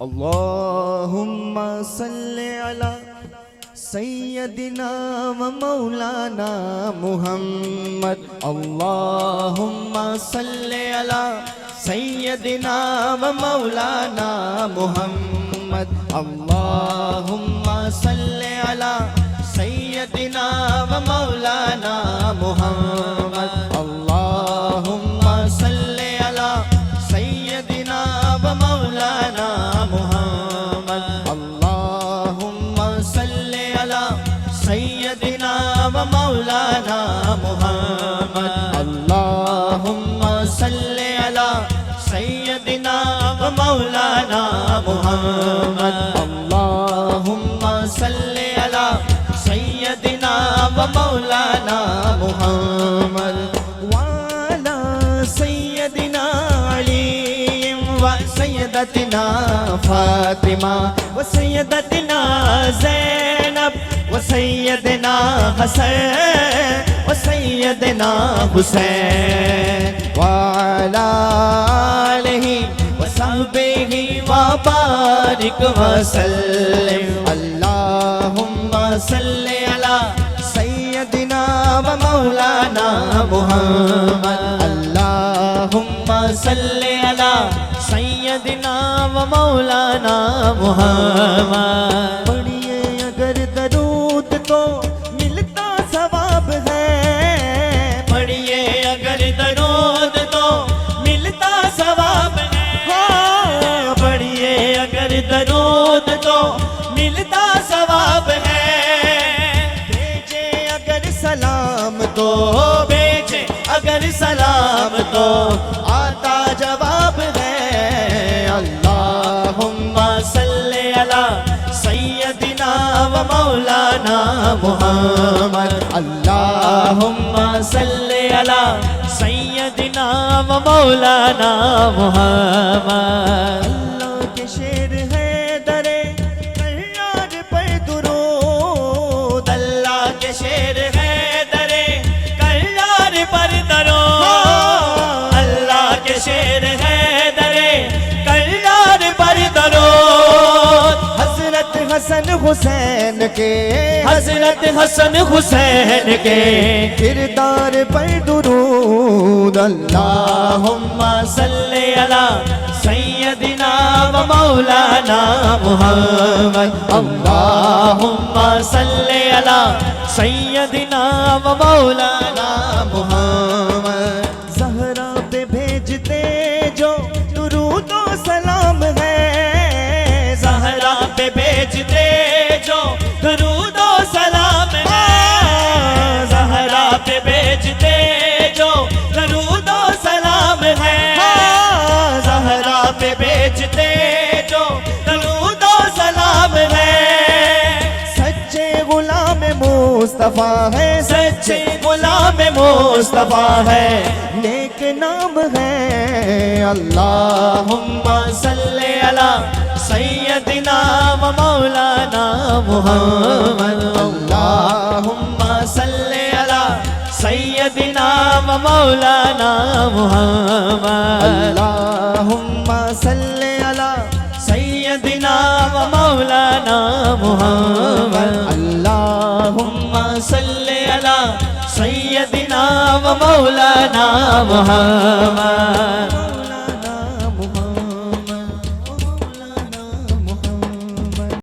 अल्लाहुम्मा सल्ले अला सय्यदिना व मौलाना मुहम्मद। अल्लाहुम्मा सल्ले अला सय्यदिना व मौलाना मुहम्मद। अल्लाहुम्मा सल्ले अला सय्यदिना व मौलाना मुहम्मद। अल्लाहुम्मा सल्ले अला सय्यदिना व मौलाना मुहम्मद। अल्लाहुम्मा सल्ले अला सय्यदिना व मौलाना मुहम्मद। अल्लाहुम्मा सल्ले अला सय्यदिना व मौलाना मुहम्मद। अल्लाहुम्मा सल्ले अला सय्यदिना व मौलाना मुहम्मद। वाला सय्यदिना अली व सय्यदतिना फातिमा व सय्यदतिना ज़ैनब व सय्यदिना हसन व सय्यदिना हुसैन। वाला आलिहि व सहबिहि व बारिक व सल्लिम। अल्लाहुम्मा सल्ले अला सय्यदिना व मौलाना मुहम्मद। अल्लाहुम्मा सल्ले अला सय्यदिना व मौलाना मुहम्मद। पढ़िए अगर दरूद तो मिलता सवाब है। पढ़िए अगर दरूद तो मिलता सवाब है। हाँ, पढ़िए अगर दरूद तो मिलता सवाब है। भेजे अगर सलाम तो भेजे अगर सलाम तो आता जवाब है। अल्लाहुम्मा सल्ले अला सय्यदिना व मौलाना मुहम्मद। अल्लाहुम्मा सल्ले अला सय्यदिना व मौलाना मुहम्मद। अल्लाह के शेर है दरे कयार पर दुरूद। अल्लाह के शेर है दरे कयार पर दरूद। अल्लाह के शेर है दरे कयार पर दरूद। हजरत हसन हुसैन के हजरत हसन हुसैन के किरदार पर दुरूद। अल्लाहुम्मा सल्ले अला सय्यदिना व मौलाना मुहम्मद। अल्लाहुम्मा सल्ले अला सय्यदिना व मौलाना मुहम्मद। ज़हरा पे भेजते जो दुरूद व सलाम है। ज़हरा पे भेजते जो दुरूद व सलाम है। ज़हरा पे भेजते जो दुरूद व सलाम है। ज़हरा पे भेजते जो दुरूद व सलाम है। सच्चे गुलाम मुस्तफा है। सच्चे गुलाम मुस्तफा है। नेक नाम है। अल्लाहुम्मा सल्ले अला सय्यदिना व मौलाना मुहम्मद। अल्लाहुम्मा सल्ले अला सय्यदिना व मौलाना मुहम्मद। अल्लाहुम्मा सल्ले अला सय्यदिना व मौलाना मुहम्मद। अल्लाहुम्मा सल्ले अला सय्यदिना व मौलाना मुहम्मद।